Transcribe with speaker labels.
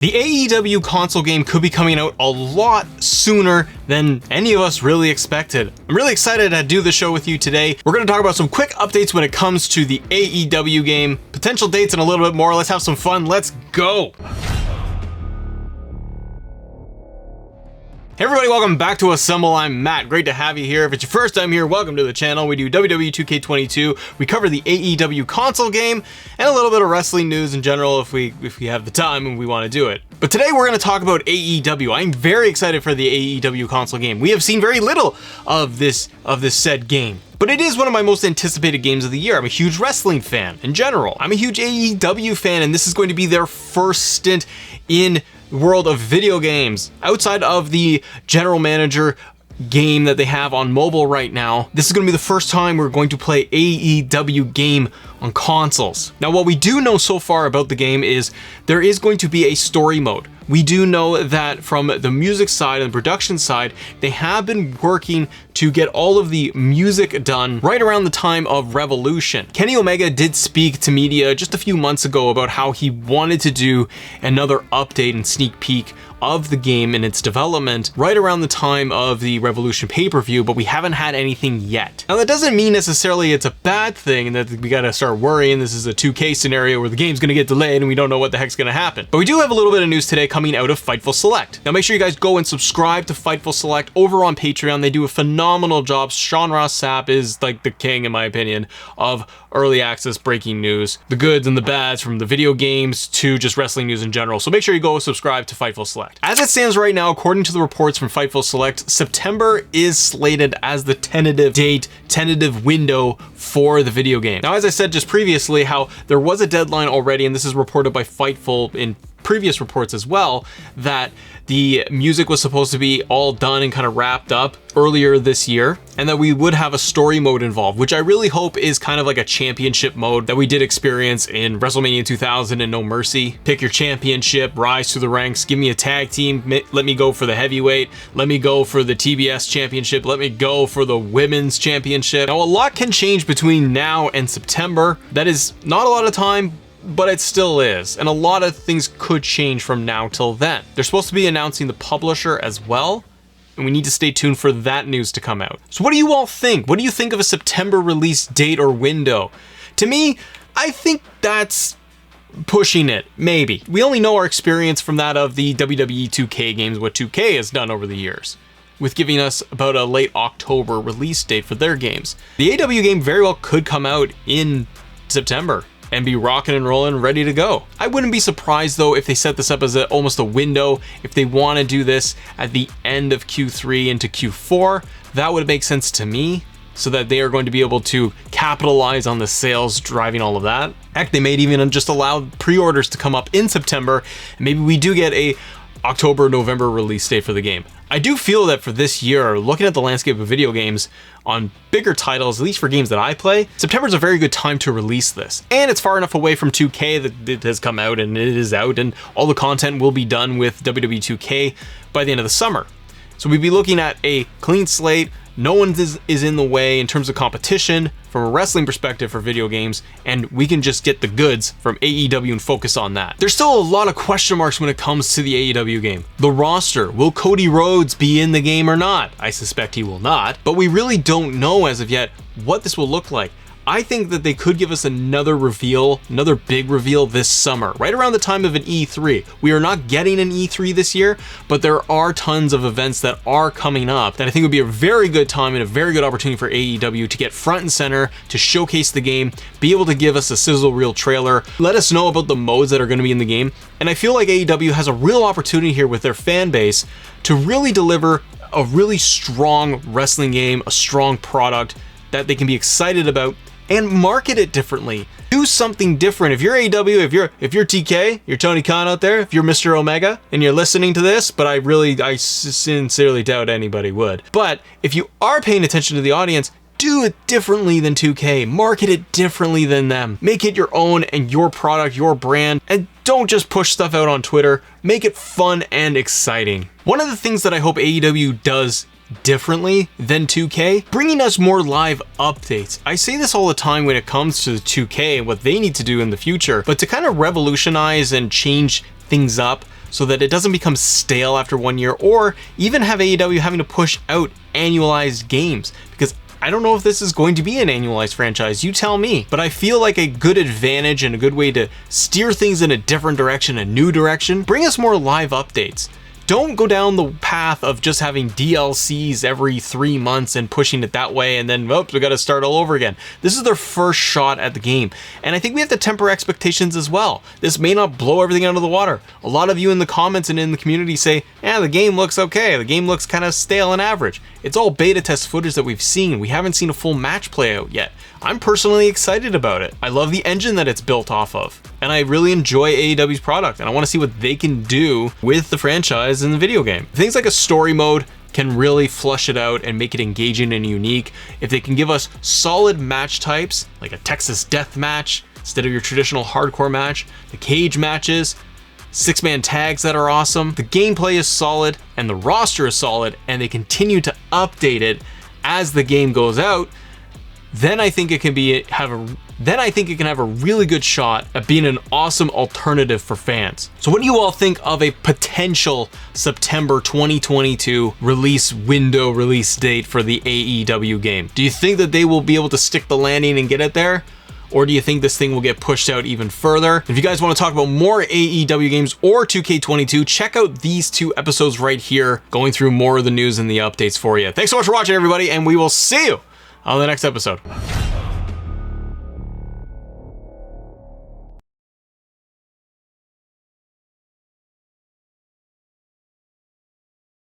Speaker 1: The AEW console game could be coming out a lot sooner than any of us really expected. I'm really excited to do the show with you today. We're going to talk about some quick updates when it comes to the AEW game, potential dates, and a little bit more. Let's have some fun. Let's go. Hey everybody, welcome back to Assemble. I'm Matt. Great to have you here. If it's your first time here, welcome to the channel. We do WWE 2K22. We cover the AEW console game and a little bit of wrestling news in general if we have the time and we want to do it. But today we're going to talk about AEW. I'm very excited for the AEW console game. We have seen very little of this said game, but it is one of my most anticipated games of the year. I'm a huge wrestling fan in general. I'm a huge AEW fan, and this is going to be their first stint in world of video games outside of the general manager game that they have on mobile right now. This is going to be the first time we're going to play AEW game on consoles. Now, what we do know so far about the game is there is going to be a story mode. We do know that from the music side and the production side, they have been working to get all of the music done right around the time of Revolution. Kenny Omega did speak to media just a few months ago about how he wanted to do another update and sneak peek of the game and its development right around the time of the Revolution pay-per-view, but we haven't had anything yet. Now, that doesn't mean necessarily it's a bad thing and that we gotta start worrying this is a 2K scenario where the game's gonna get delayed and we don't know what the heck's gonna happen. But we do have a little bit of news today coming out of Fightful Select. Now, make sure you guys go and subscribe to Fightful Select over on Patreon. They do a phenomenal job. Sean Ross Sapp is like the king, in my opinion, of early access breaking news, the goods and the bads from the video games to just wrestling news in general. So make sure you go subscribe to Fightful Select. As it stands right now, according to the reports from Fightful Select, September is slated as the tentative window for the video game. Now, as I said just previously, how there was a deadline already, and this is reported by Fightful in previous reports as well, that the music was supposed to be all done and kind of wrapped up earlier this year, and that we would have a story mode involved, which I really hope is kind of like a championship mode that we did experience in WrestleMania 2000 and No Mercy. Pick your championship, rise through the ranks, give me a tag team, let me go for the heavyweight, let me go for the TBS championship, let me go for the women's championship. Now, a lot can change between now and September. That is not a lot of time, but it still is, and a lot of things could change from now till then. They're supposed to be announcing the publisher as well, and we need to stay tuned for that news to come out. So what do you all think? What do you think of a September release date or window? To me, I think that's pushing it, maybe. We only know our experience from that of the WWE 2K games, what 2K has done over the years, with giving us about a late October release date for their games. The AEW game very well could come out in September and be rocking and rolling, ready to go. I wouldn't be surprised though if they set this up as almost a window. If they want to do this at the end of Q3 into Q4, that would make sense to me, so that they are going to be able to capitalize on the sales driving all of that. Heck, they may even just allow pre-orders to come up in September, and maybe we do get a October, November release date for the game. I do feel that for this year, looking at the landscape of video games on bigger titles, at least for games that I play, September is a very good time to release this. And it's far enough away from 2K that it has come out and it is out, and all the content will be done with WWE 2K by the end of the summer. So we'd be looking at a clean slate. No one is in the way in terms of competition from a wrestling perspective for video games, and we can just get the goods from AEW and focus on that. There's still a lot of question marks when it comes to the AEW game. The roster, will Cody Rhodes be in the game or not? I suspect he will not, but we really don't know as of yet what this will look like. I think that they could give us another reveal, another big reveal this summer, right around the time of an E3. We are not getting an E3 this year, but there are tons of events that are coming up that I think would be a very good time and a very good opportunity for AEW to get front and center, to showcase the game, be able to give us a sizzle reel trailer, let us know about the modes that are going to be in the game. And I feel like AEW has a real opportunity here with their fan base to really deliver a really strong wrestling game, a strong product that they can be excited about, and market it differently. Do something different. If you're AEW, if you're TK, you're Tony Khan out there, if you're Mr. Omega, and you're listening to this, but I sincerely doubt anybody would. But if you are paying attention to the audience, do it differently than 2K. Market it differently than them. Make it your own and your product, your brand, and don't just push stuff out on Twitter. Make it fun and exciting. One of the things that I hope AEW does differently than 2K, bringing us more live updates. I say this all the time when it comes to 2K and what they need to do in the future, but to kind of revolutionize and change things up so that it doesn't become stale after 1 year, or even have AEW having to push out annualized games, because I don't know if this is going to be an annualized franchise, you tell me, but I feel like a good advantage and a good way to steer things in a different direction, a new direction, bring us more live updates. Don't go down the path of just having DLCs every 3 months and pushing it that way, and then, oops, we got to start all over again. This is their first shot at the game, and I think we have to temper expectations as well. This may not blow everything out of the water. A lot of you in the comments and in the community say, the game looks okay, the game looks kind of stale and average. It's all beta test footage that we've seen. We haven't seen a full match play out yet. I'm personally excited about it. I love the engine that it's built off of, and I really enjoy AEW's product, and I want to see what they can do with the franchise in the video game. Things like a story mode can really flush it out and make it engaging and unique. If they can give us solid match types, like a Texas death match instead of your traditional hardcore match, the cage matches, 6-man tags that are awesome, the gameplay is solid, and the roster is solid, and they continue to update it as the game goes out, then I think it can have a really good shot at being an awesome alternative for fans. So what do you all think of a potential September 2022 release date for the AEW game? Do you think that they will be able to stick the landing and get it there? Or do you think this thing will get pushed out even further? If you guys want to talk about more AEW games or 2K22, check out these 2 episodes right here, going through more of the news and the updates for you. Thanks so much for watching, everybody, and we will see you on the next episode.